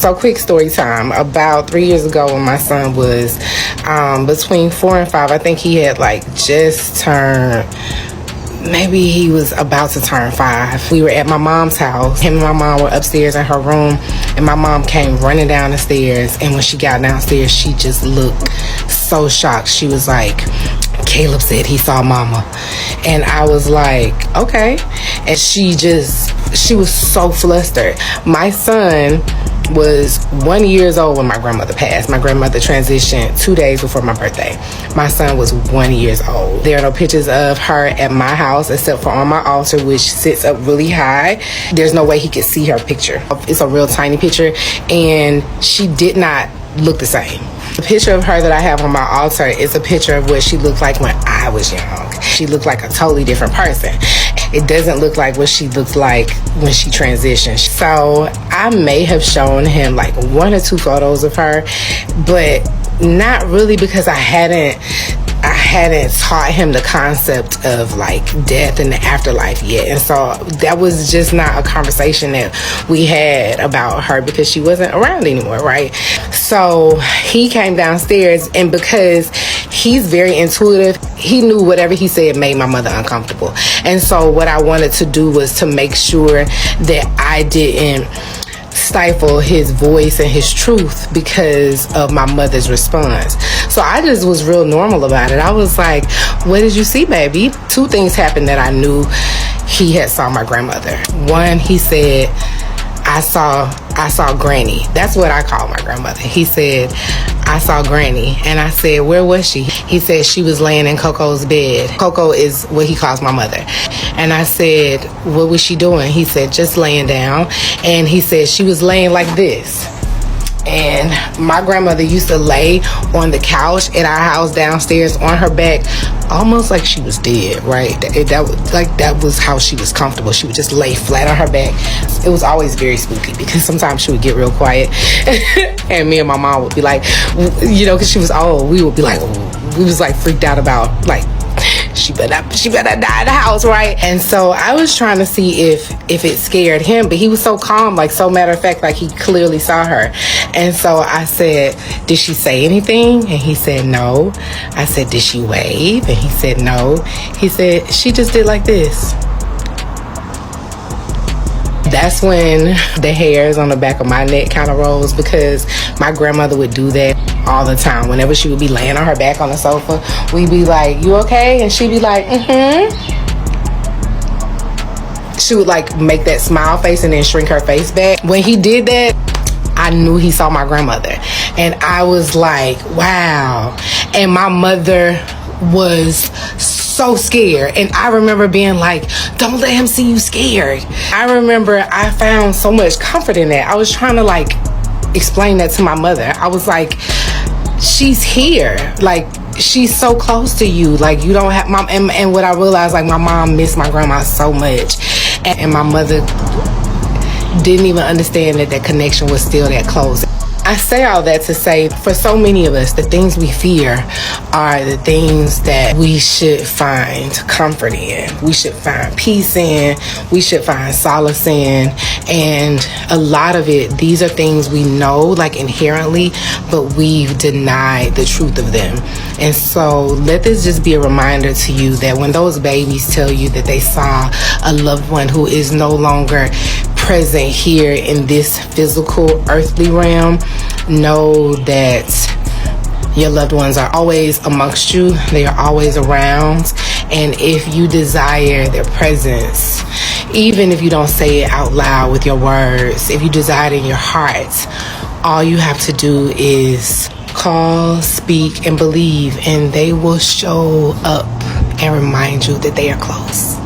So quick story time. About 3 years ago when my son was between 4 and 5, I think he had like just turned, maybe he was about to turn 5. We were at my mom's house. Him and my mom were upstairs in her room, and my mom came running down the stairs, and when she got downstairs, she just looked so shocked. She was like, Caleb said he saw mama. And I was like, okay. And she was so flustered. My son was 1 year old when my grandmother passed. My grandmother transitioned 2 days before my birthday. My son was 1 year old. There are no pictures of her at my house except for on my altar, which sits up really high. There's no way he could see her picture. It's a real tiny picture, and she did not look the same. The picture of her that I have on my altar is a picture of what she looked like when I was young. She looked like a totally different person. It doesn't look like what she looked like when she transitioned. So I may have shown him like 1 or 2 photos of her, but not really, because I hadn't taught him the concept of like death and the afterlife yet. And so that was just not a conversation that we had about her, because she wasn't around anymore, right? So he came downstairs, and because he's very intuitive, he knew whatever he said made my mother uncomfortable. And so what I wanted to do was to make sure that I didn't stifle his voice and his truth because of my mother's response. So I just was real normal about it. I was like, what did you see, baby? 2 things happened that I knew he had saw my grandmother. One, he said, I saw Granny. That's what I call my grandmother. He said, I saw Granny. And I said, where was she? He said she was laying in Coco's bed. Coco is what he calls my mother. And I said, what was she doing? He said, just laying down. And he said she was laying like this. And my grandmother used to lay on the couch at our house downstairs on her back, almost like she was dead, right? That was how she was comfortable. She would just lay flat on her back. It was always very spooky, because sometimes she would get real quiet and me and my mom would be like, you know, because she was old, we would be like, we was like freaked out about like, she better die in the house, right? And so I was trying to see if it scared him, but he was so calm, like so matter of fact, like he clearly saw her. And so I said, did she say anything? And he said no. I said, did she wave? And he said no. He said, she just did like this. That's when the hairs on the back of my neck kind of rose, because my grandmother would do that all the time. Whenever she would be laying on her back on the sofa, we'd be like, you okay? And she'd be like, She would like make that smile face and then shrink her face back. When he did that, I knew he saw my grandmother. And I was like, wow. And my mother was so scared. And I remember being like, don't let him see you scared. I remember I found so much comfort in that. I was trying to like explain that to my mother. I was like, she's here. Like, she's so close to you. Like, you don't have mom. And what I realized, like, my mom missed my grandma so much. And my mother didn't even understand that that connection was still that close. I say all that to say, for so many of us, the things we fear are the things that we should find comfort in. We should find peace in. We should find solace in. And a lot of it, these are things we know, like inherently, but we've denied the truth of them. And so let this just be a reminder to you that when those babies tell you that they saw a loved one who is no longer present here in this physical earthly realm, know that your loved ones are always amongst you. They are always around. And if you desire their presence, even if you don't say it out loud with your words, if you desire it in your heart, all you have to do is call, speak, and believe, and they will show up and remind you that they are close.